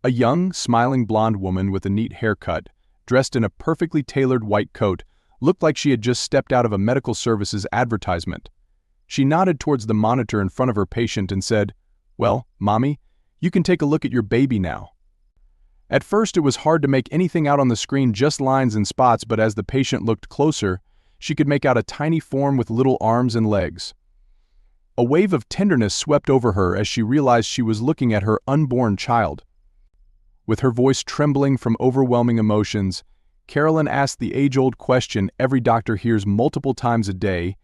A young, smiling blonde woman with a neat haircut, dressed in a perfectly tailored white coat, looked like she had just stepped out of a medical services advertisement. She nodded towards the monitor in front of her patient and said, "Well, Mommy, you can take a look at your baby now." At first it was hard to make anything out on the screen, just lines and spots, but as the patient looked closer, she could make out a tiny form with little arms and legs. A wave of tenderness swept over her as she realized she was looking at her unborn child. With her voice trembling from overwhelming emotions, Carolyn asked the age-old question every doctor hears multiple times a day: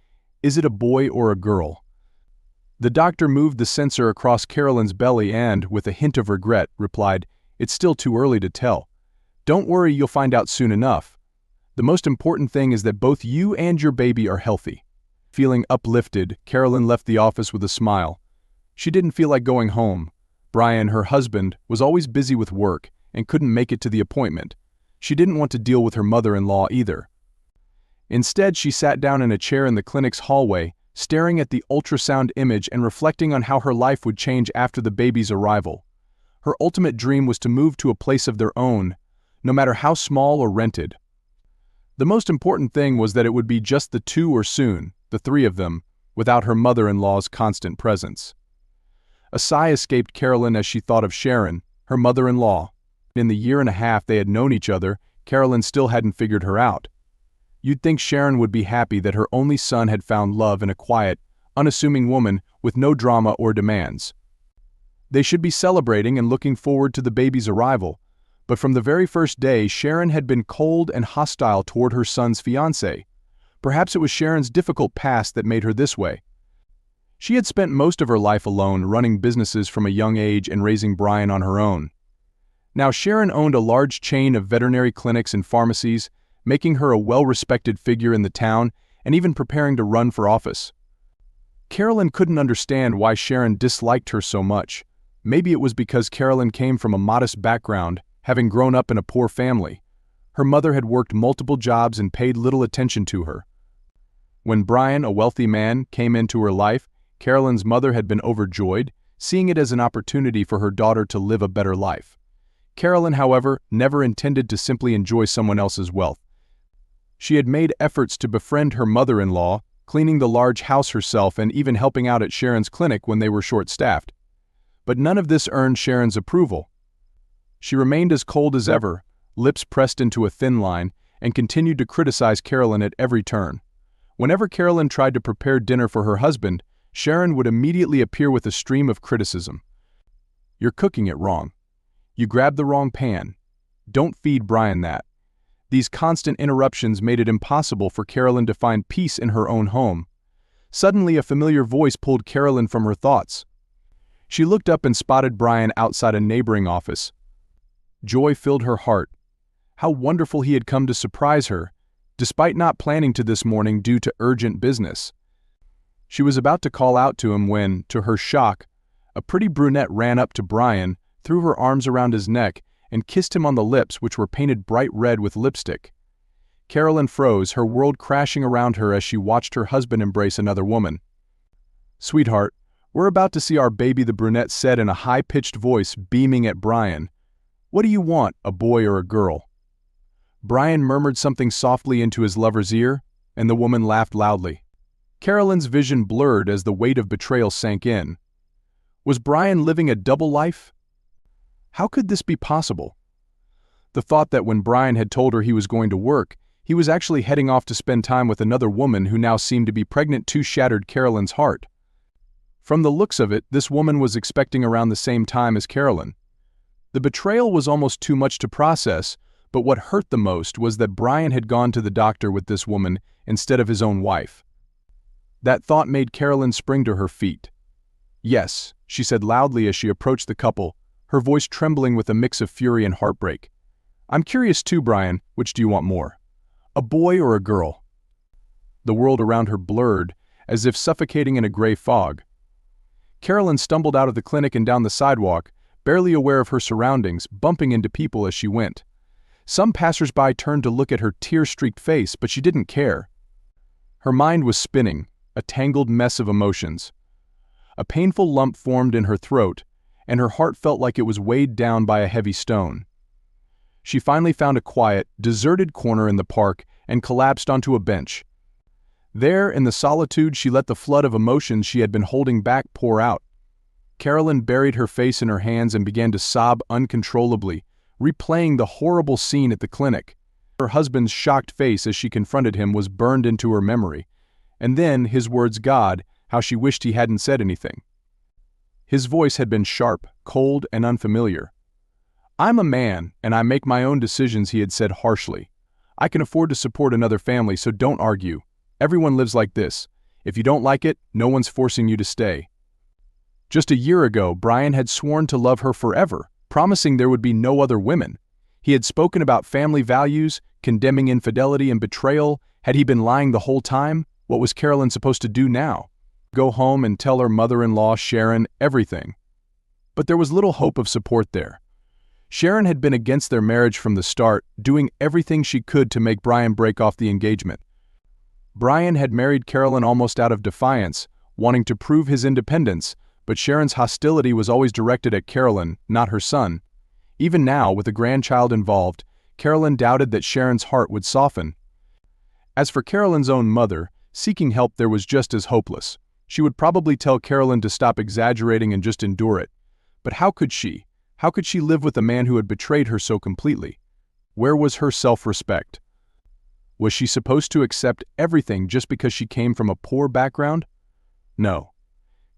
is it a boy or a girl? The doctor moved the sensor across Carolyn's belly and, with a hint of regret, replied, "It's still too early to tell. Don't worry, you'll find out soon enough. The most important thing is that both you and your baby are healthy." Feeling uplifted, Carolyn left the office with a smile. She didn't feel like going home. Brian, her husband, was always busy with work and couldn't make it to the appointment. She didn't want to deal with her mother-in-law either. Instead, she sat down in a chair in the clinic's hallway, staring at the ultrasound image and reflecting on how her life would change after the baby's arrival. Her ultimate dream was to move to a place of their own, no matter how small or rented. The most important thing was that it would be just the two, or soon, the three of them, without her mother-in-law's constant presence. A sigh escaped Carolyn as she thought of Sharon, her mother-in-law. In the year and a half they had known each other, Carolyn still hadn't figured her out. You'd think Sharon would be happy that her only son had found love in a quiet, unassuming woman with no drama or demands. They should be celebrating and looking forward to the baby's arrival, but from the very first day, Sharon had been cold and hostile toward her son's fiancé. Perhaps it was Sharon's difficult past that made her this way. She had spent most of her life alone, running businesses from a young age and raising Brian on her own. Now Sharon owned a large chain of veterinary clinics and pharmacies, making her a well-respected figure in the town and even preparing to run for office. Carolyn couldn't understand why Sharon disliked her so much. Maybe it was because Carolyn came from a modest background, having grown up in a poor family. Her mother had worked multiple jobs and paid little attention to her. When Brian, a wealthy man, came into her life, Carolyn's mother had been overjoyed, seeing it as an opportunity for her daughter to live a better life. Carolyn, however, never intended to simply enjoy someone else's wealth. She had made efforts to befriend her mother-in-law, cleaning the large house herself and even helping out at Sharon's clinic when they were short-staffed. But none of this earned Sharon's approval. She remained as cold as ever, lips pressed into a thin line, and continued to criticize Carolyn at every turn. Whenever Carolyn tried to prepare dinner for her husband, Sharon would immediately appear with a stream of criticism. "You're cooking it wrong. You grabbed the wrong pan. Don't feed Brian that." These constant interruptions made it impossible for Carolyn to find peace in her own home. Suddenly, a familiar voice pulled Carolyn from her thoughts. She looked up and spotted Brian outside a neighboring office. Joy filled her heart. How wonderful he had come to surprise her, despite not planning to this morning due to urgent business. She was about to call out to him when, to her shock, a pretty brunette ran up to Brian, threw her arms around his neck, and kissed him on the lips, which were painted bright red with lipstick. Carolyn froze, her world crashing around her as she watched her husband embrace another woman. "Sweetheart, we're about to see our baby," the brunette said in a high-pitched voice, beaming at Brian. "What do you want, a boy or a girl?" Brian murmured something softly into his lover's ear, and the woman laughed loudly. Carolyn's vision blurred as the weight of betrayal sank in. Was Brian living a double life? How could this be possible? The thought that when Brian had told her he was going to work, he was actually heading off to spend time with another woman who now seemed to be pregnant too shattered Carolyn's heart. From the looks of it, this woman was expecting around the same time as Carolyn. The betrayal was almost too much to process, but what hurt the most was that Brian had gone to the doctor with this woman instead of his own wife. That thought made Carolyn spring to her feet. "Yes," she said loudly as she approached the couple, her voice trembling with a mix of fury and heartbreak. "I'm curious too, Brian. Which do you want more? A boy or a girl?" The world around her blurred, as if suffocating in a gray fog. Carolyn stumbled out of the clinic and down the sidewalk, barely aware of her surroundings, bumping into people as she went. Some passers-by turned to look at her tear-streaked face, but she didn't care. Her mind was spinning, a tangled mess of emotions. A painful lump formed in her throat, and her heart felt like it was weighed down by a heavy stone. She finally found a quiet, deserted corner in the park and collapsed onto a bench. There, in the solitude, she let the flood of emotions she had been holding back pour out. Carolyn buried her face in her hands and began to sob uncontrollably, replaying the horrible scene at the clinic. Her husband's shocked face as she confronted him was burned into her memory, and then his words, "God, how she wished he hadn't said anything." His voice had been sharp, cold, and unfamiliar. "I'm a man, and I make my own decisions," he had said harshly. "I can afford to support another family, so don't argue. Everyone lives like this. If you don't like it, no one's forcing you to stay." Just a year ago, Brian had sworn to love her forever, promising there would be no other women. He had spoken about family values, condemning infidelity and betrayal. Had he been lying the whole time? What was Carolyn supposed to do now? Go home and tell her mother-in-law, Sharon, everything. But there was little hope of support there. Sharon had been against their marriage from the start, doing everything she could to make Brian break off the engagement. Brian had married Carolyn almost out of defiance, wanting to prove his independence, but Sharon's hostility was always directed at Carolyn, not her son. Even now, with a grandchild involved, Carolyn doubted that Sharon's heart would soften. As for Carolyn's own mother, seeking help there was just as hopeless. She would probably tell Carolyn to stop exaggerating and just endure it. But how could she? How could she live with a man who had betrayed her so completely? Where was her self-respect? Was she supposed to accept everything just because she came from a poor background? No.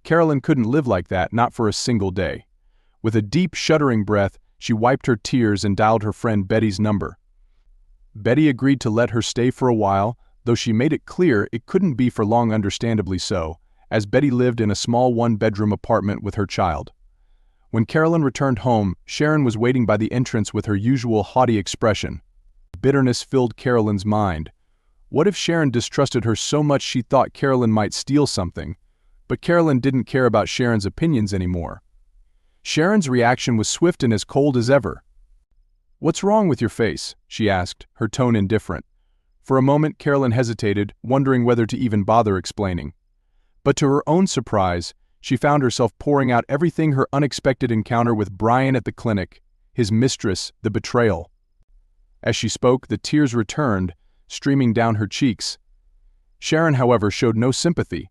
Carolyn couldn't live like that, not for a single day. With a deep, shuddering breath, she wiped her tears and dialed her friend Betty's number. Betty agreed to let her stay for a while, though she made it clear it couldn't be for long, understandably so, as Betty lived in a small one-bedroom apartment with her child. When Carolyn returned home, Sharon was waiting by the entrance with her usual haughty expression. Bitterness filled Carolyn's mind. What if Sharon distrusted her so much she thought Carolyn might steal something? But Carolyn didn't care about Sharon's opinions anymore. Sharon's reaction was swift and as cold as ever. "What's wrong with your face?" she asked, her tone indifferent. For a moment Carolyn hesitated, wondering whether to even bother explaining. But to her own surprise, she found herself pouring out everything: her unexpected encounter with Brian at the clinic, his mistress, the betrayal. As she spoke, the tears returned, streaming down her cheeks. Sharon, however, showed no sympathy.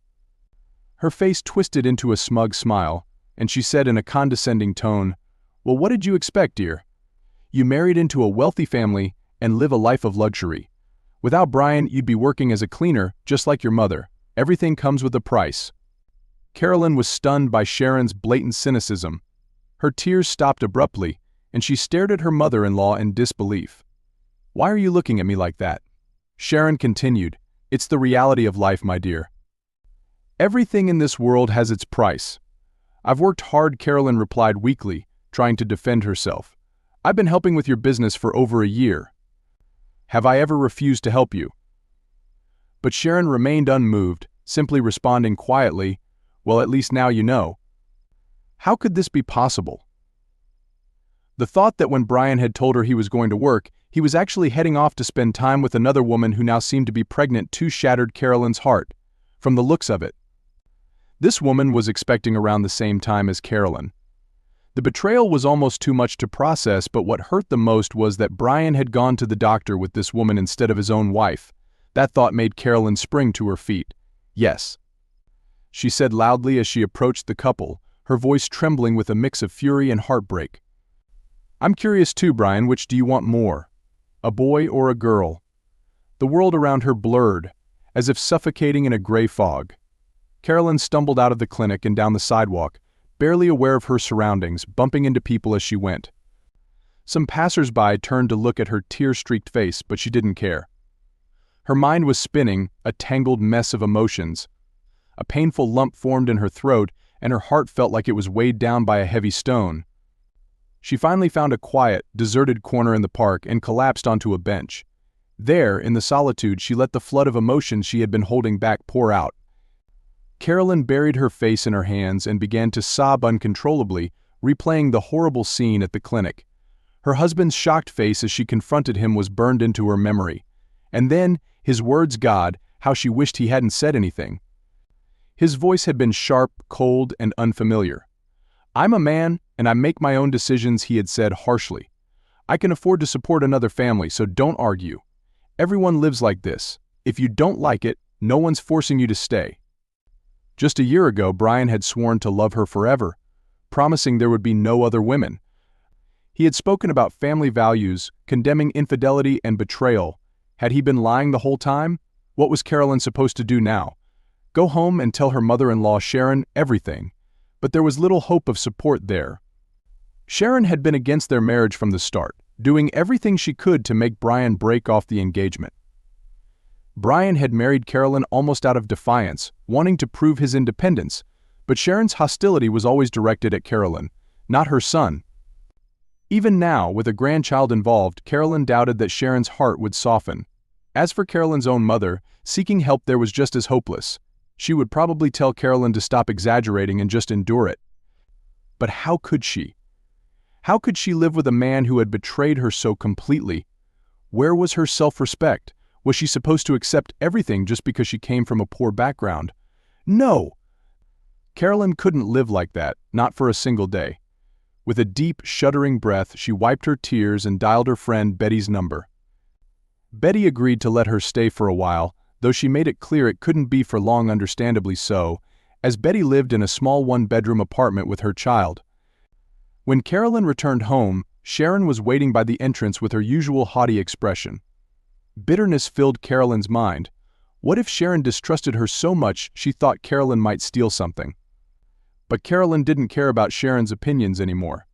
Her face twisted into a smug smile, and she said in a condescending tone, "Well, what did you expect, dear? You married into a wealthy family and live a life of luxury. Without Brian, you'd be working as a cleaner, just like your mother. Everything comes with a price." Carolyn was stunned by Sharon's blatant cynicism. Her tears stopped abruptly, and she stared at her mother-in-law in disbelief. "Why are you looking at me like that?" Sharon continued, "It's the reality of life, my dear. Everything in this world has its price." "I've worked hard," Carolyn replied weakly, trying to defend herself. "I've been helping with your business for over a year. Have I ever refused to help you?" But Sharon remained unmoved, simply responding quietly, "Well, at least now you know." How could this be possible? The thought that when Brian had told her he was going to work, he was actually heading off to spend time with another woman who now seemed to be pregnant too shattered Carolyn's heart, from the looks of it. This woman was expecting around the same time as Carolyn. The betrayal was almost too much to process, but what hurt the most was that Brian had gone to the doctor with this woman instead of his own wife. That thought made Carolyn spring to her feet. "Yes," she said loudly as she approached the couple, her voice trembling with a mix of fury and heartbreak. "I'm curious too, Brian. Which do you want more? A boy or a girl?" The world around her blurred, as if suffocating in a gray fog. Carolyn stumbled out of the clinic and down the sidewalk, barely aware of her surroundings, bumping into people as she went. Some passers-by turned to look at her tear-streaked face, but she didn't care. Her mind was spinning, a tangled mess of emotions. A painful lump formed in her throat, and her heart felt like it was weighed down by a heavy stone. She finally found a quiet, deserted corner in the park and collapsed onto a bench. There, in the solitude, she let the flood of emotions she had been holding back pour out. Carolyn buried her face in her hands and began to sob uncontrollably, replaying the horrible scene at the clinic. Her husband's shocked face as she confronted him was burned into her memory. And then, his words, "God, how she wished he hadn't said anything." His voice had been sharp, cold, and unfamiliar. "I'm a man, and I make my own decisions," he had said harshly. "I can afford to support another family, so don't argue. Everyone lives like this. If you don't like it, no one's forcing you to stay." Just a year ago, Brian had sworn to love her forever, promising there would be no other women. He had spoken about family values, condemning infidelity and betrayal. Had he been lying the whole time? What was Carolyn supposed to do now? Go home and tell her mother-in-law Sharon everything. But there was little hope of support there. Sharon had been against their marriage from the start, doing everything she could to make Brian break off the engagement. Brian had married Carolyn almost out of defiance, wanting to prove his independence, but Sharon's hostility was always directed at Carolyn, not her son. Even now, with a grandchild involved, Carolyn doubted that Sharon's heart would soften. As for Carolyn's own mother, seeking help there was just as hopeless. She would probably tell Carolyn to stop exaggerating and just endure it. But how could she? How could she live with a man who had betrayed her so completely? Where was her self-respect? Was she supposed to accept everything just because she came from a poor background? No! Carolyn couldn't live like that, not for a single day. With a deep, shuddering breath, she wiped her tears and dialed her friend Betty's number. Betty agreed to let her stay for a while, though she made it clear it couldn't be for long, understandably so, as Betty lived in a small one-bedroom apartment with her child. When Carolyn returned home, Sharon was waiting by the entrance with her usual haughty expression. Bitterness filled Carolyn's mind. What if Sharon distrusted her so much she thought Carolyn might steal something? But Carolyn didn't care about Sharon's opinions anymore.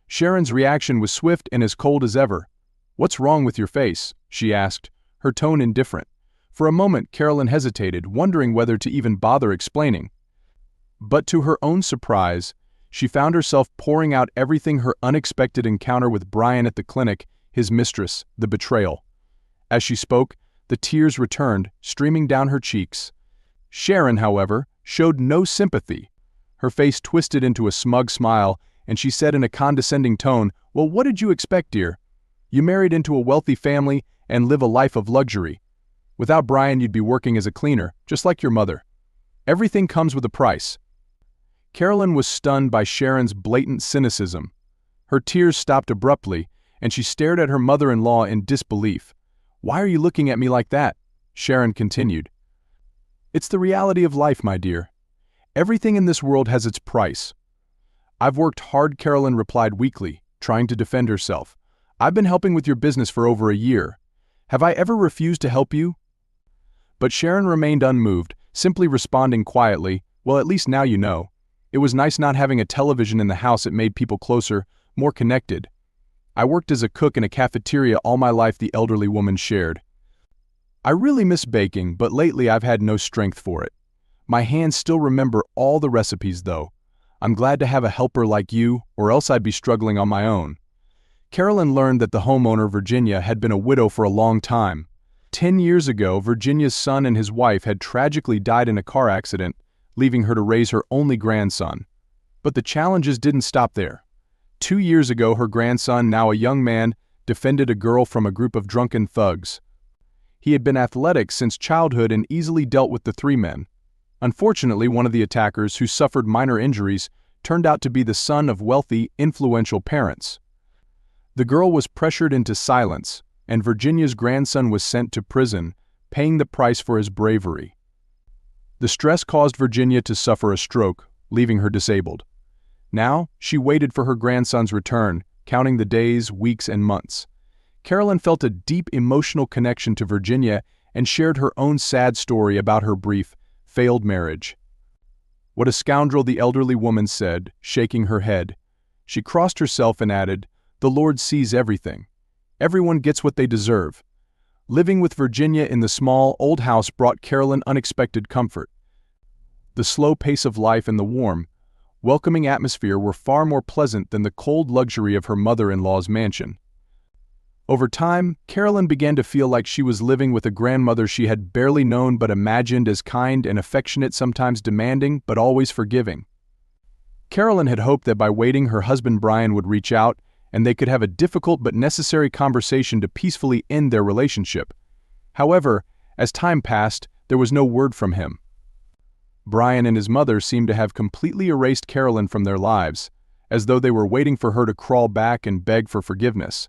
Sharon's reaction was swift and as cold as ever. "What's wrong with your face?" she asked, her tone indifferent. For a moment, Carolyn hesitated, wondering whether to even bother explaining. But to her own surprise, she found herself pouring out everything: her unexpected encounter with Brian at the clinic, his mistress, the betrayal. As she spoke, the tears returned, streaming down her cheeks. Sharon, however, showed no sympathy. Her face twisted into a smug smile, and she said in a condescending tone, "Well, what did you expect, dear? You married into a wealthy family and live a life of luxury. Without Brian, you'd be working as a cleaner, just like your mother. Everything comes with a price." Carolyn was stunned by Sharon's blatant cynicism. Her tears stopped abruptly, and she stared at her mother-in-law in disbelief. "Why are you looking at me like that?" Sharon continued. "It's the reality of life, my dear. Everything in this world has its price." "I've worked hard," Carolyn replied weakly, trying to defend herself. "I've been helping with your business for over a year. Have I ever refused to help you?" But Sharon remained unmoved, simply responding quietly, "Well, at least now you know. It was nice not having a television in the house. It made people closer, more connected. I worked as a cook in a cafeteria all my life," the elderly woman shared. "I really miss baking, but lately I've had no strength for it. My hands still remember all the recipes, though. I'm glad to have a helper like you, or else I'd be struggling on my own." Carolyn learned that the homeowner, Virginia, had been a widow for a long time. 10 years ago, Virginia's son and his wife had tragically died in a car accident, leaving her to raise her only grandson. But the challenges didn't stop there. 2 years ago, her grandson, now a young man, defended a girl from a group of drunken thugs. He had been athletic since childhood and easily dealt with the three men. Unfortunately, one of the attackers, who suffered minor injuries, turned out to be the son of wealthy, influential parents. The girl was pressured into silence, and Virginia's grandson was sent to prison, paying the price for his bravery. The stress caused Virginia to suffer a stroke, leaving her disabled. Now, she waited for her grandson's return, counting the days, weeks, and months. Carolyn felt a deep emotional connection to Virginia and shared her own sad story about her brief, failed marriage. "What a scoundrel," the elderly woman said, shaking her head. She crossed herself and added, "The Lord sees everything. Everyone gets what they deserve." Living with Virginia in the small, old house brought Carolyn unexpected comfort. The slow pace of life and the warm, welcoming atmosphere were far more pleasant than the cold luxury of her mother-in-law's mansion. Over time, Carolyn began to feel like she was living with a grandmother she had barely known but imagined as kind and affectionate, sometimes demanding, but always forgiving. Carolyn had hoped that by waiting, her husband Brian would reach out, and they could have a difficult but necessary conversation to peacefully end their relationship. However, as time passed, there was no word from him. Brian and his mother seemed to have completely erased Carolyn from their lives. as though they were waiting for her to crawl back and beg for forgiveness.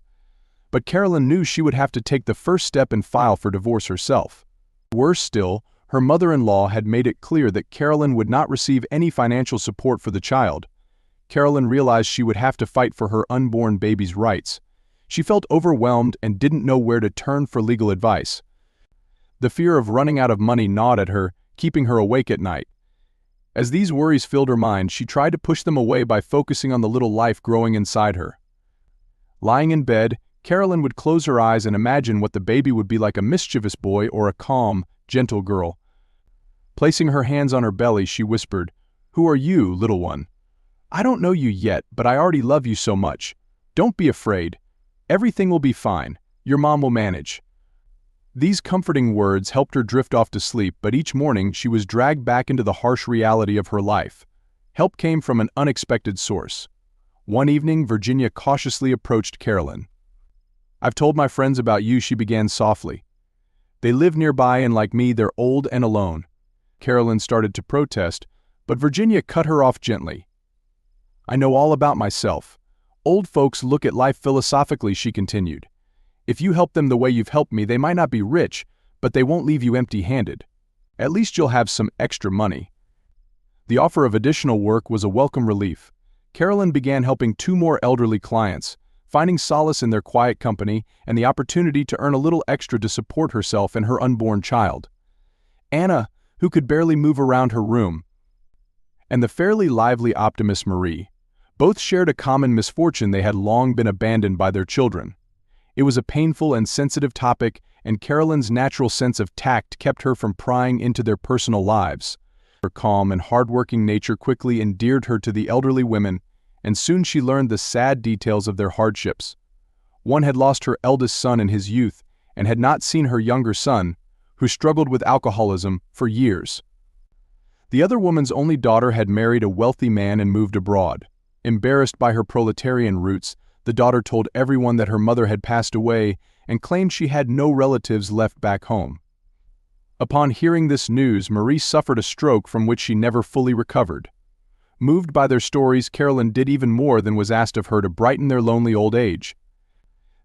But Carolyn knew she would have to take the first step and file for divorce herself. Worse still, her mother-in-law had made it clear that Carolyn would not receive any financial support for the child. Carolyn realized she would have to fight for her unborn baby's rights. She felt overwhelmed and didn't know where to turn for legal advice. The fear of running out of money gnawed at her, keeping her awake at night. As these worries filled her mind, she tried to push them away by focusing on the little life growing inside her. Lying in bed, Carolyn would close her eyes and imagine what the baby would be like: a mischievous boy or a calm, gentle girl. Placing her hands on her belly, she whispered, "Who are you, little one? I don't know you yet, but I already love you so much. Don't be afraid. Everything will be fine. Your mom will manage." These comforting words helped her drift off to sleep, but each morning she was dragged back into the harsh reality of her life. Help came from an unexpected source. One evening, Virginia cautiously approached Carolyn. "I've told my friends about you," she began softly. "They live nearby and like me, they're old and alone." Carolyn started to protest, but Virginia cut her off gently. "I know all about myself. Old folks look at life philosophically," she continued. "If you help them the way you've helped me, they might not be rich, but they won't leave you empty-handed. At least you'll have some extra money." The offer of additional work was a welcome relief. Carolyn began helping 2 more elderly clients, finding solace in their quiet company and the opportunity to earn a little extra to support herself and her unborn child. Anna, who could barely move around her room, and the fairly lively optimist Marie, both shared a common misfortune: they had long been abandoned by their children. It was a painful and sensitive topic, and Carolyn's natural sense of tact kept her from prying into their personal lives. Her calm and hard-working nature quickly endeared her to the elderly women, and soon she learned the sad details of their hardships. One had lost her eldest son in his youth and had not seen her younger son, who struggled with alcoholism, for years. The other woman's only daughter had married a wealthy man and moved abroad. Embarrassed by her proletarian roots, the daughter told everyone that her mother had passed away and claimed she had no relatives left back home. Upon hearing this news, Marie suffered a stroke from which she never fully recovered. Moved by their stories, Carolyn did even more than was asked of her to brighten their lonely old age.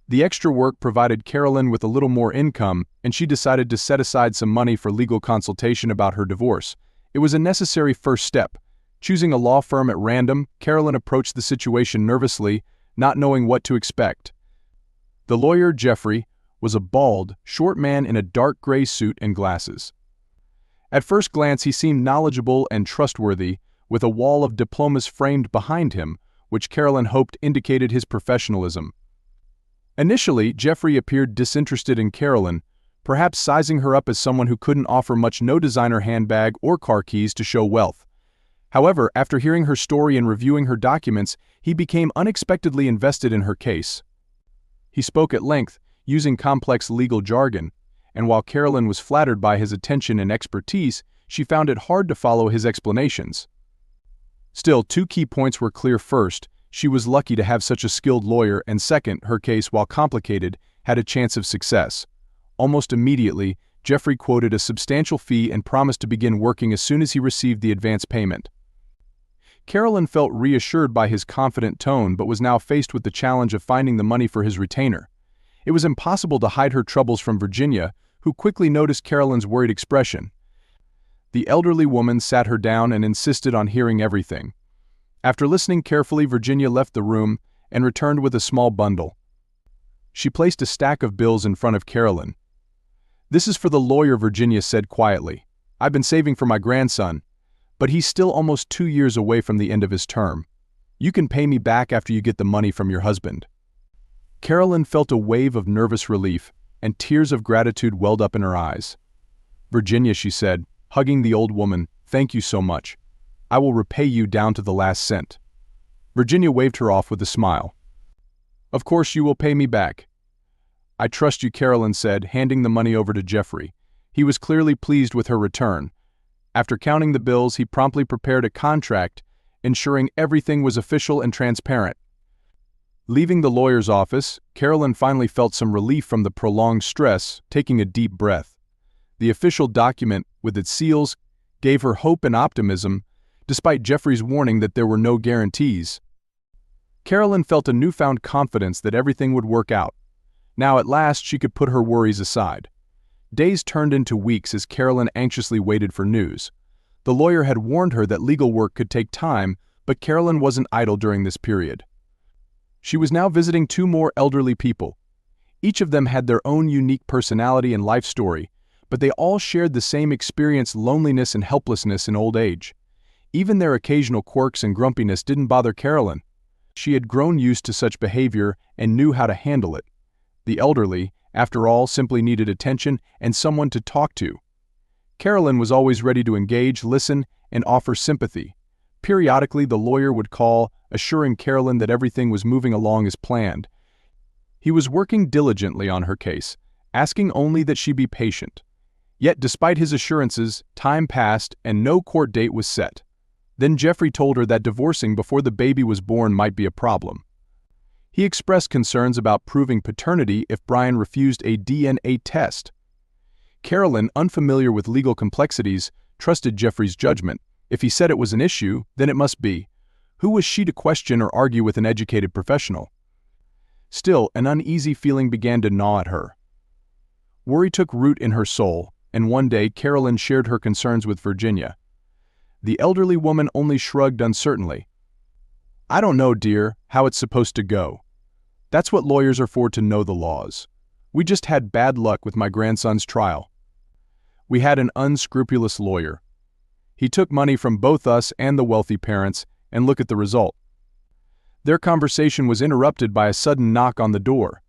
The extra work provided Carolyn with a little more income, and she decided to set aside some money for legal consultation about her divorce. It was a necessary first step. Choosing a law firm at random, Carolyn approached the situation nervously, not knowing what to expect. The lawyer, Jeffrey, was a bald, short man in a dark gray suit and glasses. At first glance, he seemed knowledgeable and trustworthy, with a wall of diplomas framed behind him, which Carolyn hoped indicated his professionalism. Initially, Jeffrey appeared disinterested in Carolyn, perhaps sizing her up as someone who couldn't offer much: no designer handbag or car keys to show wealth. However, after hearing her story and reviewing her documents, he became unexpectedly invested in her case. He spoke at length, using complex legal jargon, and while Carolyn was flattered by his attention and expertise, she found it hard to follow his explanations. Still, 2 key points were clear. First, she was lucky to have such a skilled lawyer, and second, her case, while complicated, had a chance of success. Almost immediately, Jeffrey quoted a substantial fee and promised to begin working as soon as he received the advance payment. Carolyn felt reassured by his confident tone, but was now faced with the challenge of finding the money for his retainer. It was impossible to hide her troubles from Virginia, who quickly noticed Carolyn's worried expression. The elderly woman sat her down and insisted on hearing everything. After listening carefully, Virginia left the room and returned with a small bundle. She placed a stack of bills in front of Carolyn. "This is for the lawyer," Virginia said quietly. "I've been saving for my grandson, but he's still almost 2 years away from the end of his term. You can pay me back after you get the money from your husband." Carolyn felt a wave of nervous relief, and tears of gratitude welled up in her eyes. "Virginia," she said, hugging the old woman, "thank you so much. I will repay you down to the last cent." Virginia waved her off with a smile. "Of course you will pay me back." "I trust you," Carolyn said, handing the money over to Jeffrey. He was clearly pleased with her return. After counting the bills, he promptly prepared a contract, ensuring everything was official and transparent. Leaving the lawyer's office, Carolyn finally felt some relief from the prolonged stress, taking a deep breath. The official document, with its seals, gave her hope and optimism, despite Jeffrey's warning that there were no guarantees. Carolyn felt a newfound confidence that everything would work out. Now at last she could put her worries aside. Days turned into weeks as Carolyn anxiously waited for news. The lawyer had warned her that legal work could take time, but Carolyn wasn't idle during this period. She was now visiting two more elderly people. Each of them had their own unique personality and life story, but they all shared the same experience: loneliness and helplessness in old age. Even their occasional quirks and grumpiness didn't bother Carolyn. She had grown used to such behavior and knew how to handle it. The elderly, after all, simply needed attention and someone to talk to. Carolyn was always ready to engage, listen, and offer sympathy. Periodically, the lawyer would call, assuring Carolyn that everything was moving along as planned. He was working diligently on her case, asking only that she be patient. Yet, despite his assurances, time passed and no court date was set. Then Jeffrey told her that divorcing before the baby was born might be a problem. He expressed concerns about proving paternity if Brian refused a DNA test. Carolyn, unfamiliar with legal complexities, trusted Jeffrey's judgment. If he said it was an issue, then it must be. Who was she to question or argue with an educated professional? Still, an uneasy feeling began to gnaw at her. Worry took root in her soul, and one day Carolyn shared her concerns with Virginia. The elderly woman only shrugged uncertainly. "I don't know, dear, how it's supposed to go. That's what lawyers are for, to know the laws. We just had bad luck with my grandson's trial. We had an unscrupulous lawyer. He took money from both us and the wealthy parents, and look at the result." Their conversation was interrupted by a sudden knock on the door.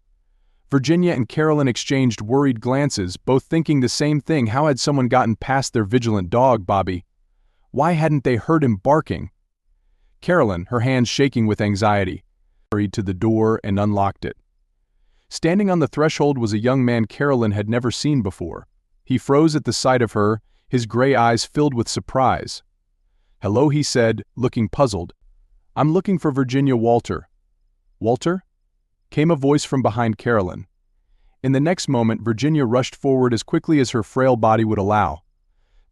Virginia and Carolyn exchanged worried glances, both thinking the same thing. How had someone gotten past their vigilant dog, Bobby? Why hadn't they heard him barking? Carolyn, her hands shaking with anxiety, hurried to the door and unlocked it. Standing on the threshold was a young man Carolyn had never seen before. He froze at the sight of her, his gray eyes filled with surprise. "Hello," he said, looking puzzled. "I'm looking for Virginia Walter." "Walter?" came a voice from behind Carolyn. In the next moment, Virginia rushed forward as quickly as her frail body would allow.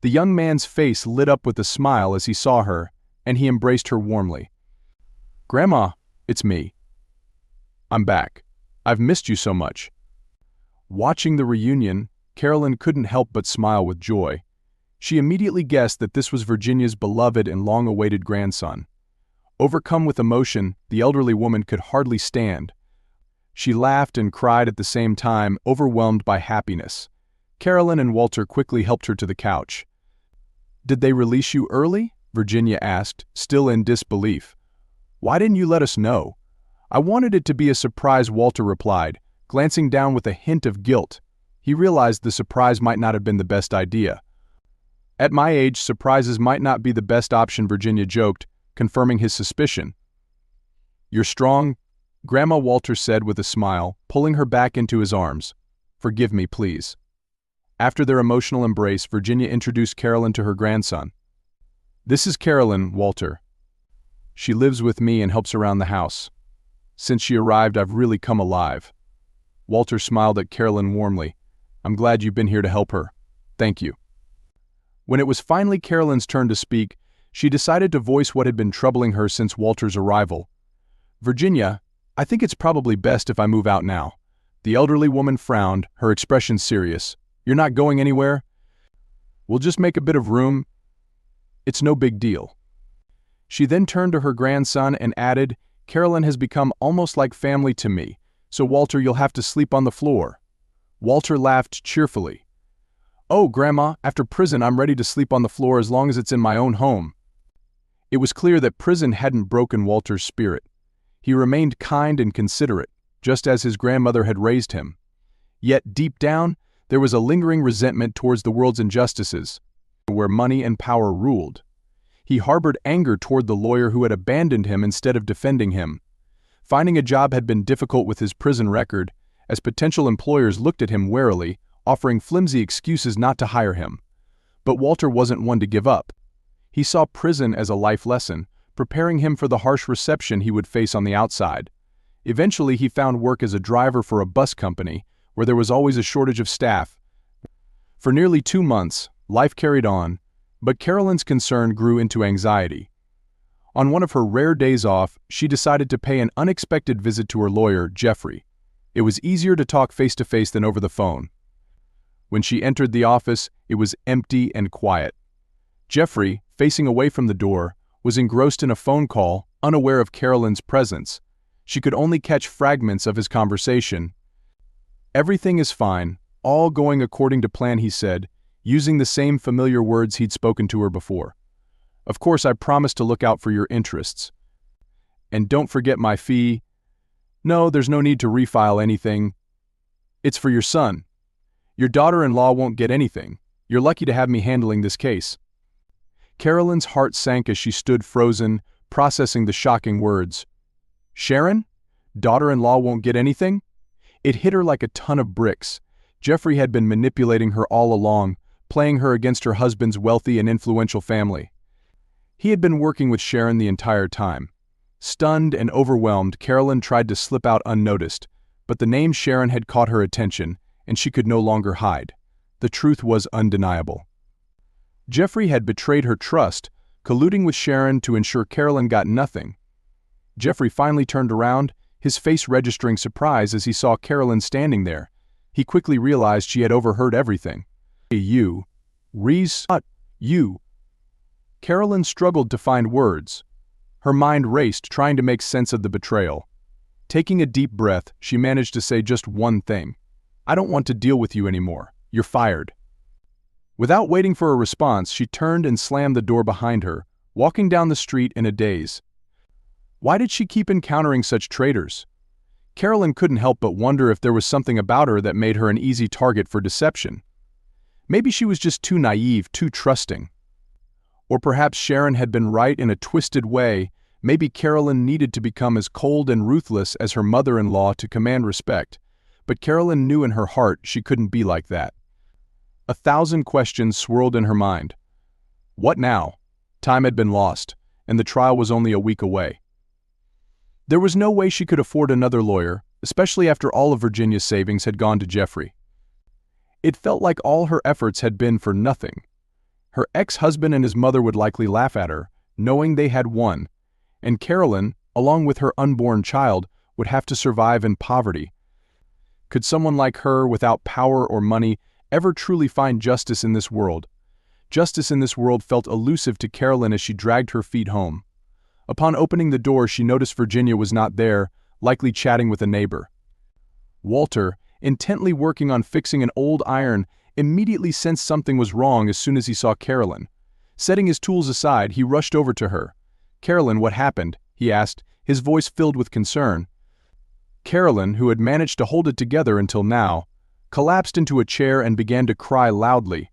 The young man's face lit up with a smile as he saw her, and he embraced her warmly. "Grandma, it's me. I'm back. I've missed you so much." Watching the reunion, Carolyn couldn't help but smile with joy. She immediately guessed that this was Virginia's beloved and long-awaited grandson. Overcome with emotion, the elderly woman could hardly stand. She laughed and cried at the same time, overwhelmed by happiness. Carolyn and Walter quickly helped her to the couch. "Did they release you early?" Virginia asked, still in disbelief. "Why didn't you let us know?" "I wanted it to be a surprise," Walter replied, glancing down with a hint of guilt. He realized the surprise might not have been the best idea. "At my age, surprises might not be the best option," Virginia joked, confirming his suspicion. "You're strong," Grandma Walter said with a smile, pulling her back into his arms. "Forgive me, please." After their emotional embrace, Virginia introduced Carolyn to her grandson. "This is Carolyn, Walter. She lives with me and helps around the house. Since she arrived, I've really come alive." Walter smiled at Carolyn warmly. "I'm glad you've been here to help her. Thank you." When it was finally Carolyn's turn to speak, she decided to voice what had been troubling her since Walter's arrival. "Virginia, I think it's probably best if I move out now." The elderly woman frowned, her expression serious. "You're not going anywhere? We'll just make a bit of room. It's no big deal." She then turned to her grandson and added, "Carolyn has become almost like family to me, so Walter, you'll have to sleep on the floor." Walter laughed cheerfully. "Oh, Grandma, after prison I'm ready to sleep on the floor as long as it's in my own home." It was clear that prison hadn't broken Walter's spirit. He remained kind and considerate, just as his grandmother had raised him. Yet, deep down, there was a lingering resentment towards the world's injustices, where money and power ruled. He harbored anger toward the lawyer who had abandoned him instead of defending him. Finding a job had been difficult with his prison record, as potential employers looked at him warily, offering flimsy excuses not to hire him. But Walter wasn't one to give up. He saw prison as a life lesson, preparing him for the harsh reception he would face on the outside. Eventually, he found work as a driver for a bus company, where there was always a shortage of staff. For nearly 2 months, life carried on, but Carolyn's concern grew into anxiety. On one of her rare days off, she decided to pay an unexpected visit to her lawyer, Jeffrey. It was easier to talk face-to-face than over the phone. When she entered the office, it was empty and quiet. Jeffrey, facing away from the door, was engrossed in a phone call, unaware of Carolyn's presence. She could only catch fragments of his conversation. "Everything is fine, all going according to plan," he said, using the same familiar words he'd spoken to her before. "Of course, I promise to look out for your interests. And don't forget my fee. No, there's no need to refile anything. It's for your son. Your daughter-in-law won't get anything. You're lucky to have me handling this case." Carolyn's heart sank as she stood frozen, processing the shocking words. Sharon? Daughter-in-law won't get anything? It hit her like a ton of bricks. Jeffrey had been manipulating her all along, playing her against her husband's wealthy and influential family. He had been working with Sharon the entire time. Stunned and overwhelmed, Carolyn tried to slip out unnoticed, but the name Sharon had caught her attention, and she could no longer hide. The truth was undeniable. Jeffrey had betrayed her trust, colluding with Sharon to ensure Carolyn got nothing. Jeffrey finally turned around, his face registering surprise as he saw Carolyn standing there. He quickly realized she had overheard everything. "You. Reese, you." Carolyn struggled to find words. Her mind raced, trying to make sense of the betrayal. Taking a deep breath, she managed to say just one thing. "I don't want to deal with you anymore. You're fired." Without waiting for a response, she turned and slammed the door behind her, walking down the street in a daze. Why did she keep encountering such traitors? Carolyn couldn't help but wonder if there was something about her that made her an easy target for deception. Maybe she was just too naive, too trusting. Or perhaps Sharon had been right in a twisted way. Maybe Carolyn needed to become as cold and ruthless as her mother-in-law to command respect. But Carolyn knew in her heart she couldn't be like that. 1,000 questions swirled in her mind. What now? Time had been lost, and the trial was only a week away. There was no way she could afford another lawyer, especially after all of Virginia's savings had gone to Jeffrey. It felt like all her efforts had been for nothing. Her ex-husband and his mother would likely laugh at her, knowing they had won, and Carolyn, along with her unborn child, would have to survive in poverty. Could someone like her, without power or money, ever truly find justice in this world? Justice in this world felt elusive to Carolyn as she dragged her feet home. Upon opening the door, she noticed Virginia was not there, likely chatting with a neighbor. Walter, intently working on fixing an old iron, immediately sensed something was wrong as soon as he saw Carolyn. Setting his tools aside, he rushed over to her. "Carolyn, what happened?" he asked, his voice filled with concern. Carolyn, who had managed to hold it together until now, collapsed into a chair and began to cry loudly.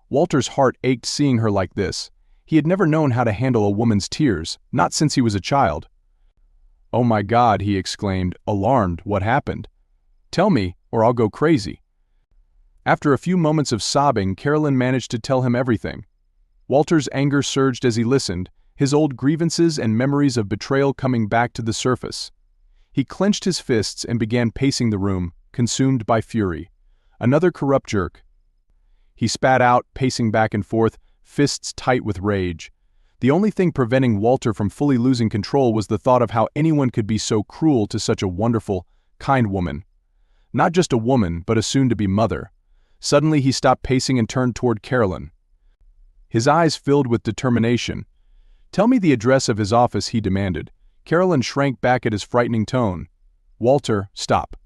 Walter's heart ached seeing her like this. He had never known how to handle a woman's tears, not since he was a child. "Oh my God," he exclaimed, alarmed. "What happened? Tell me, or I'll go crazy." After a few moments of sobbing, Carolyn managed to tell him everything. Walter's anger surged as he listened, his old grievances and memories of betrayal coming back to the surface. He clenched his fists and began pacing the room, consumed by fury. Another corrupt jerk. He spat out, pacing back and forth, fists tight with rage. The only thing preventing Walter from fully losing control was the thought of how anyone could be so cruel to such a wonderful, kind woman. Not just a woman, but a soon-to-be mother. Suddenly he stopped pacing and turned toward Carolyn. His eyes filled with determination. "Tell me the address of his office," he demanded. Carolyn shrank back at his frightening tone. "Walter, stop.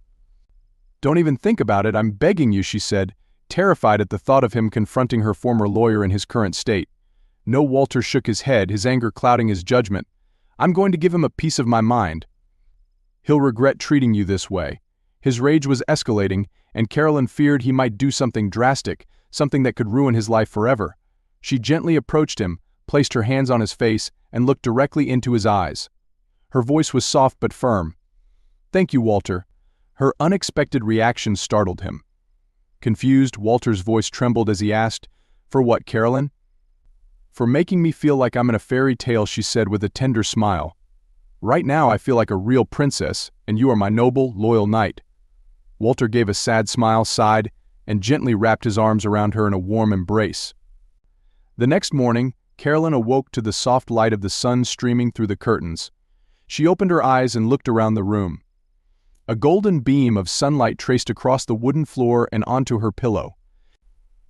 Don't even think about it, I'm begging you," she said, terrified at the thought of him confronting her former lawyer in his current state. No, Walter shook his head, his anger clouding his judgment. "I'm going to give him a piece of my mind. He'll regret treating you this way." His rage was escalating, and Carolyn feared he might do something drastic, something that could ruin his life forever. She gently approached him, placed her hands on his face, and looked directly into his eyes. Her voice was soft but firm. "Thank you, Walter." Her unexpected reaction startled him. Confused, Walter's voice trembled as he asked, "For what, Carolyn?" "For making me feel like I'm in a fairy tale," she said with a tender smile. "Right now I feel like a real princess, and you are my noble, loyal knight." Walter gave a sad smile, sighed, and gently wrapped his arms around her in a warm embrace. The next morning, Carolyn awoke to the soft light of the sun streaming through the curtains. She opened her eyes and looked around the room. A golden beam of sunlight traced across the wooden floor and onto her pillow.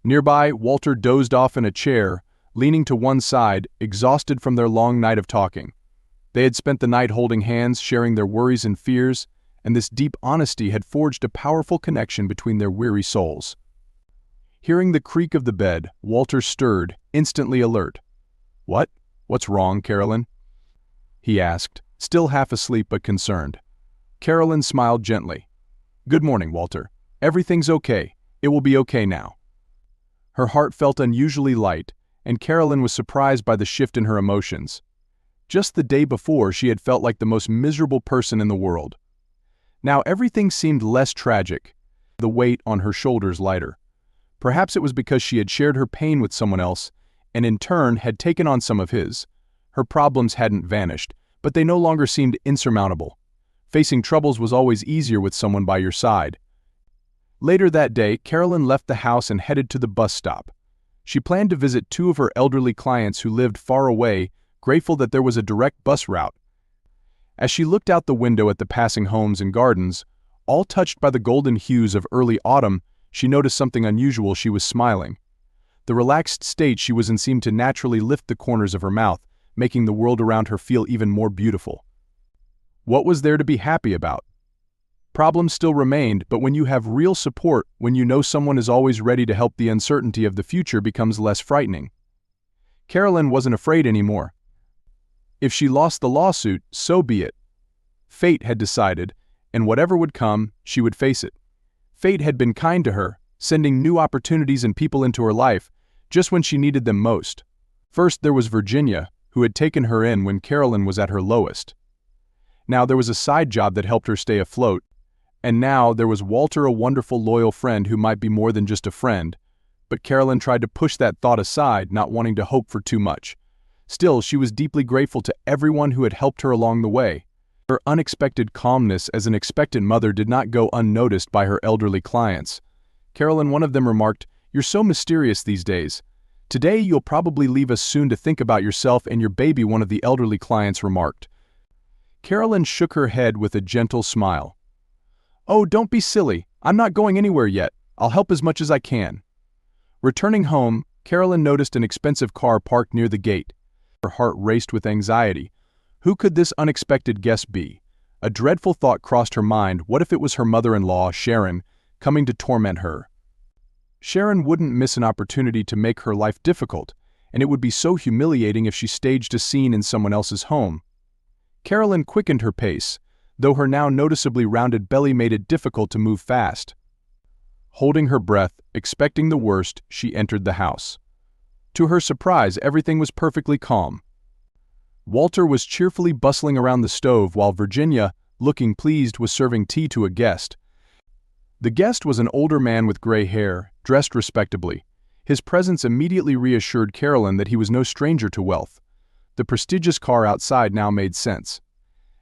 Nearby, Walter dozed off in a chair, leaning to one side, exhausted from their long night of talking. They had spent the night holding hands, sharing their worries and fears, and this deep honesty had forged a powerful connection between their weary souls. Hearing the creak of the bed, Walter stirred, instantly alert. "What? What's wrong, Carolyn?" he asked, still half asleep but concerned. Carolyn smiled gently. "Good morning, Walter. Everything's okay. It will be okay now." Her heart felt unusually light, and Carolyn was surprised by the shift in her emotions. Just the day before, she had felt like the most miserable person in the world. Now everything seemed less tragic, the weight on her shoulders lighter. Perhaps it was because she had shared her pain with someone else, and in turn had taken on some of his. Her problems hadn't vanished, but they no longer seemed insurmountable. Facing troubles was always easier with someone by your side. Later that day, Carolyn left the house and headed to the bus stop. She planned to visit two of her elderly clients who lived far away, grateful that there was a direct bus route. As she looked out the window at the passing homes and gardens, all touched by the golden hues of early autumn, she noticed something unusual. She was smiling. The relaxed state she was in seemed to naturally lift the corners of her mouth, making the world around her feel even more beautiful. What was there to be happy about? Problems still remained, but when you have real support, when you know someone is always ready to help, the uncertainty of the future becomes less frightening. Carolyn wasn't afraid anymore. If she lost the lawsuit, so be it. Fate had decided, and whatever would come, she would face it. Fate had been kind to her, sending new opportunities and people into her life, just when she needed them most. First there was Virginia, who had taken her in when Carolyn was at her lowest. Now there was a side job that helped her stay afloat, and now there was Walter, a wonderful loyal friend who might be more than just a friend. But Carolyn tried to push that thought aside, not wanting to hope for too much. Still, she was deeply grateful to everyone who had helped her along the way. Her unexpected calmness as an expectant mother did not go unnoticed by her elderly clients. Carolyn, one of them, remarked, "You're so mysterious these days. Today you'll probably leave us soon to think about yourself and your baby," one of the elderly clients remarked. Carolyn shook her head with a gentle smile. "Oh, don't be silly. I'm not going anywhere yet. I'll help as much as I can." Returning home, Carolyn noticed an expensive car parked near the gate. Her heart raced with anxiety. Who could this unexpected guest be? A dreadful thought crossed her mind. What if it was her mother-in-law, Sharon, coming to torment her? Sharon wouldn't miss an opportunity to make her life difficult, and it would be so humiliating if she staged a scene in someone else's home. Carolyn quickened her pace, though her now noticeably rounded belly made it difficult to move fast. Holding her breath, expecting the worst, she entered the house. To her surprise, everything was perfectly calm. Walter was cheerfully bustling around the stove while Virginia, looking pleased, was serving tea to a guest. The guest was an older man with gray hair, dressed respectably. His presence immediately reassured Carolyn that he was no stranger to wealth. The prestigious car outside now made sense.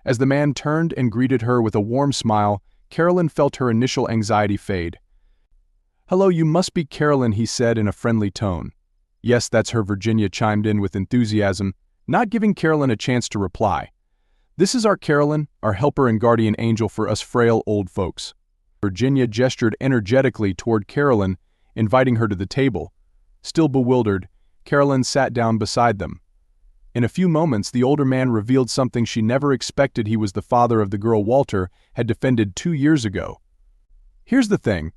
As the man turned and greeted her with a warm smile, Carolyn felt her initial anxiety fade. "Hello, you must be Carolyn," he said in a friendly tone. "Yes, that's her," Virginia chimed in with enthusiasm, not giving Carolyn a chance to reply. "This is our Carolyn, our helper and guardian angel for us frail old folks." Virginia gestured energetically toward Carolyn, inviting her to the table. Still bewildered, Carolyn sat down beside them. In a few moments, the older man revealed something she never expected. He was the father of the girl Walter had defended 2 years ago. "Here's the thing,"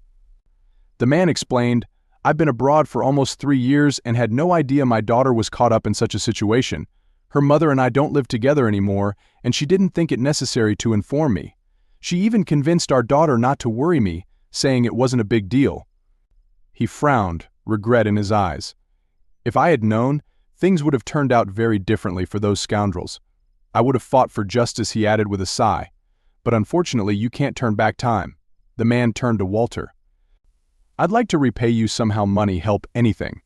the man explained. "I've been abroad for almost 3 years and had no idea my daughter was caught up in such a situation. Her mother and I don't live together anymore, and she didn't think it necessary to inform me. She even convinced our daughter not to worry me, saying it wasn't a big deal." He frowned, regret in his eyes. "If I had known, things would have turned out very differently for those scoundrels. I would have fought for justice," he added with a sigh. "But unfortunately, you can't turn back time." The man turned to Walter. "I'd like to repay you somehow, money, help, anything.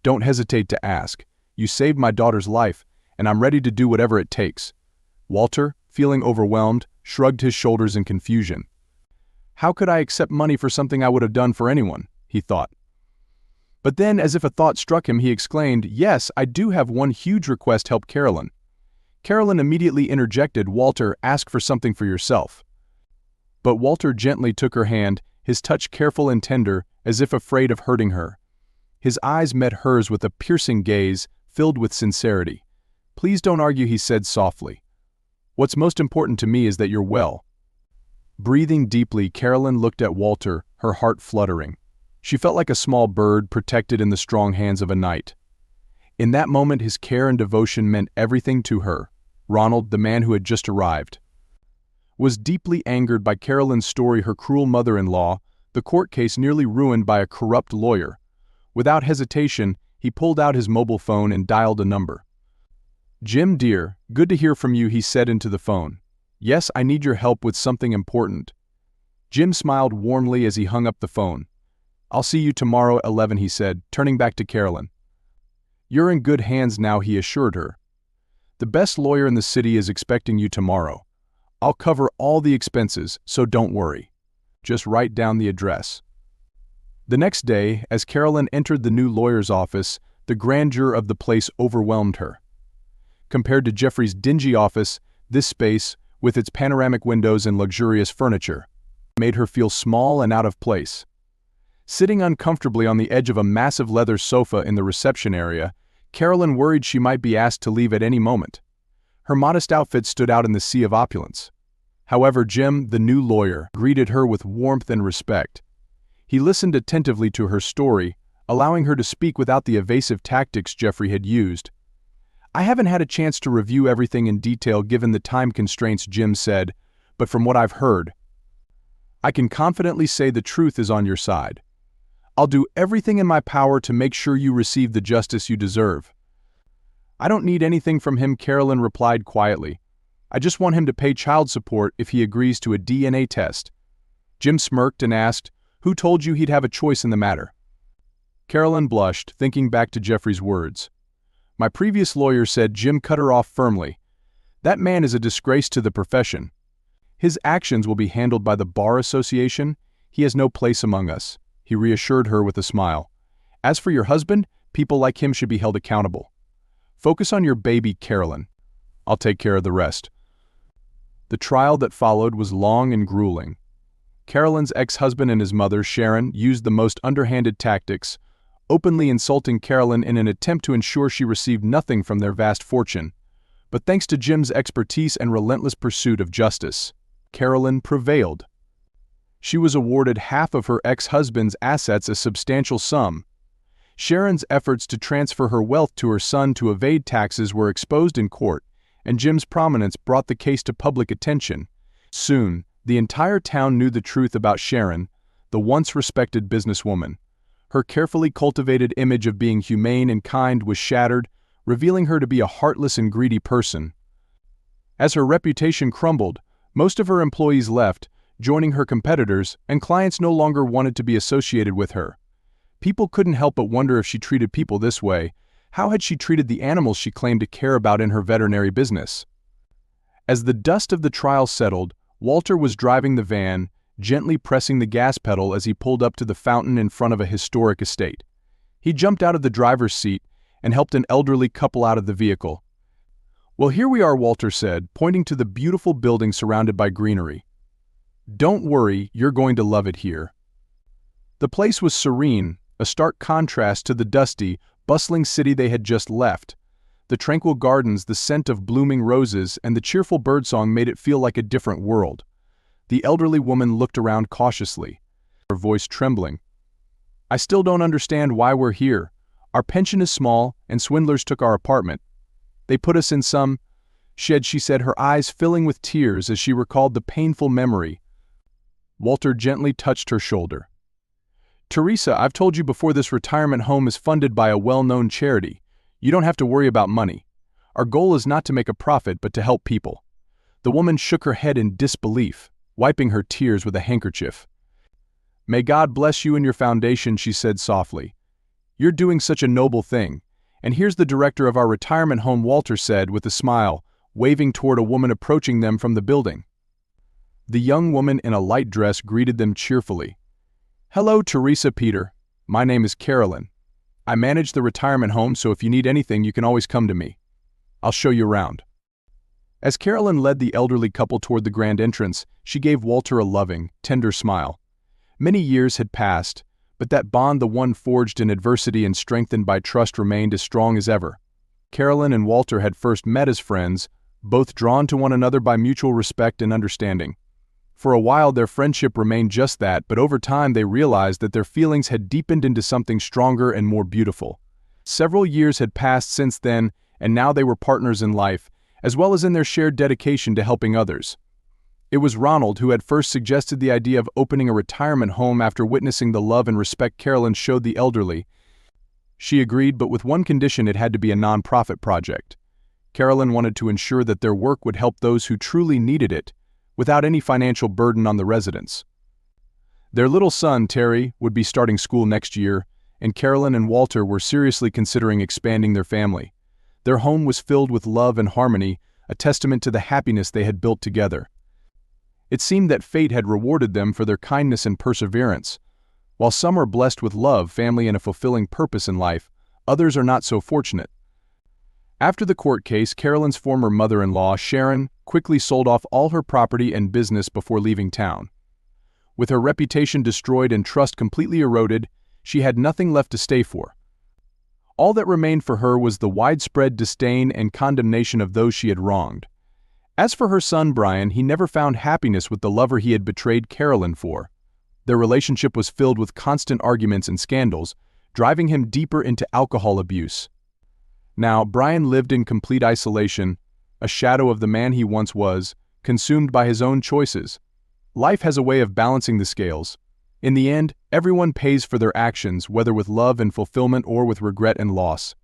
Don't hesitate to ask. You saved my daughter's life, and I'm ready to do whatever it takes." Walter, feeling overwhelmed, shrugged his shoulders in confusion. "How could I accept money for something I would have done for anyone?" he thought. But then, as if a thought struck him, he exclaimed, "Yes, I do have one huge request. Help Carolyn." Carolyn immediately interjected, "Walter, ask for something for yourself." But Walter gently took her hand, his touch careful and tender, as if afraid of hurting her. His eyes met hers with a piercing gaze, filled with sincerity. "Please don't argue," he said softly. "What's most important to me is that you're well." Breathing deeply, Carolyn looked at Walter, her heart fluttering. She felt like a small bird protected in the strong hands of a knight. In that moment, his care and devotion meant everything to her. Ronald, the man who had just arrived, was deeply angered by Carolyn's story, her cruel mother-in-law, the court case nearly ruined by a corrupt lawyer. Without hesitation, he pulled out his mobile phone and dialed a number. "Jim, dear, good to hear from you," he said into the phone. "Yes, I need your help with something important." Jim smiled warmly as he hung up the phone. "I'll see you tomorrow at 11, he said, turning back to Carolyn. "You're in good hands now," he assured her. "The best lawyer in the city is expecting you tomorrow. I'll cover all the expenses, so don't worry. Just write down the address." The next day, as Carolyn entered the new lawyer's office, the grandeur of the place overwhelmed her. Compared to Jeffrey's dingy office, this space, with its panoramic windows and luxurious furniture, made her feel small and out of place. Sitting uncomfortably on the edge of a massive leather sofa in the reception area, Carolyn worried she might be asked to leave at any moment. Her modest outfit stood out in the sea of opulence. However, Jim, the new lawyer, greeted her with warmth and respect. He listened attentively to her story, allowing her to speak without the evasive tactics Jeffrey had used. "I haven't had a chance to review everything in detail given the time constraints," Jim said, "but from what I've heard, I can confidently say the truth is on your side. I'll do everything in my power to make sure you receive the justice you deserve." "I don't need anything from him," Carolyn replied quietly. "I just want him to pay child support if he agrees to a DNA test." Jim smirked and asked, "Who told you he'd have a choice in the matter?" Carolyn blushed, thinking back to Jeffrey's words. "My previous lawyer said," Jim cut her off firmly. "That man is a disgrace to the profession. His actions will be handled by the Bar Association. He has no place among us," he reassured her with a smile. "As for your husband, people like him should be held accountable. Focus on your baby, Carolyn. I'll take care of the rest." The trial that followed was long and grueling. Carolyn's ex-husband and his mother, Sharon, used the most underhanded tactics, openly insulting Carolyn in an attempt to ensure she received nothing from their vast fortune. But thanks to Jim's expertise and relentless pursuit of justice, Carolyn prevailed. She was awarded half of her ex-husband's assets, a substantial sum. Sharon's efforts to transfer her wealth to her son to evade taxes were exposed in court, and Jim's prominence brought the case to public attention. Soon, the entire town knew the truth about Sharon, the once respected businesswoman. Her carefully cultivated image of being humane and kind was shattered, revealing her to be a heartless and greedy person. As her reputation crumbled, most of her employees left, joining her competitors, and clients no longer wanted to be associated with her. People couldn't help but wonder if she treated people this way. How had she treated the animals she claimed to care about in her veterinary business? As the dust of the trial settled, Walter was driving the van, gently pressing the gas pedal as he pulled up to the fountain in front of a historic estate. He jumped out of the driver's seat and helped an elderly couple out of the vehicle. "Well, here we are," Walter said, pointing to the beautiful building surrounded by greenery. "Don't worry, you're going to love it here." The place was serene, a stark contrast to the dusty, bustling city they had just left. The tranquil gardens, the scent of blooming roses, and the cheerful birdsong made it feel like a different world. The elderly woman looked around cautiously, her voice trembling. "I still don't understand why we're here. Our pension is small, and swindlers took our apartment. They put us in some shed," she said, her eyes filling with tears as she recalled the painful memory. Walter gently touched her shoulder. "Teresa, I've told you before, this retirement home is funded by a well-known charity. You don't have to worry about money. Our goal is not to make a profit, but to help people." The woman shook her head in disbelief, wiping her tears with a handkerchief. "May God bless you and your foundation," she said softly. "You're doing such a noble thing. And here's the director of our retirement home," Walter said with a smile, waving toward a woman approaching them from the building. The young woman in a light dress greeted them cheerfully. "Hello, Teresa, Peter. My name is Carolyn. I manage the retirement home, so if you need anything, you can always come to me. I'll show you around." As Carolyn led the elderly couple toward the grand entrance, she gave Walter a loving, tender smile. Many years had passed, but that bond, the one forged in adversity and strengthened by trust, remained as strong as ever. Carolyn and Walter had first met as friends, both drawn to one another by mutual respect and understanding. For a while their friendship remained just that, but over time they realized that their feelings had deepened into something stronger and more beautiful. Several years had passed since then, and now they were partners in life, as well as in their shared dedication to helping others. It was Ronald who had first suggested the idea of opening a retirement home after witnessing the love and respect Carolyn showed the elderly. She agreed, but with one condition: it had to be a non-profit project. Carolyn wanted to ensure that their work would help those who truly needed it, without any financial burden on the residents. Their little son, Terry, would be starting school next year, and Carolyn and Walter were seriously considering expanding their family. Their home was filled with love and harmony, a testament to the happiness they had built together. It seemed that fate had rewarded them for their kindness and perseverance. While some are blessed with love, family, and a fulfilling purpose in life, others are not so fortunate. After the court case, Carolyn's former mother-in-law, Sharon, quickly sold off all her property and business before leaving town. With her reputation destroyed and trust completely eroded, she had nothing left to stay for. All that remained for her was the widespread disdain and condemnation of those she had wronged. As for her son Brian, he never found happiness with the lover he had betrayed Carolyn for. Their relationship was filled with constant arguments and scandals, driving him deeper into alcohol abuse. Now, Brian lived in complete isolation, a shadow of the man he once was, consumed by his own choices. Life has a way of balancing the scales. In the end, everyone pays for their actions, whether with love and fulfillment or with regret and loss.